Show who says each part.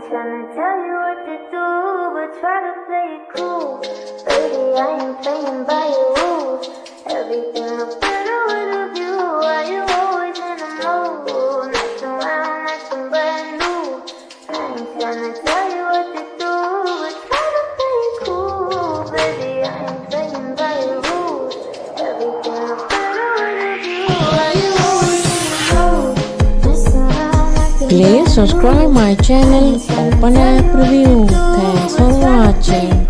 Speaker 1: tryna tell you what to do, but try to play it cool. Baby, I ain't playing by your rules. Everything look better with a view. Why you always in a mood? Messing around like some brand new. I ain't tryna tell you what to do, but try to play it cool. Baby, I ain't playing by your rules. Everything look better with a view. Why you always in a mood? Messing around like some
Speaker 2: Please subscribe my channel Open App Review. Thanks for watching.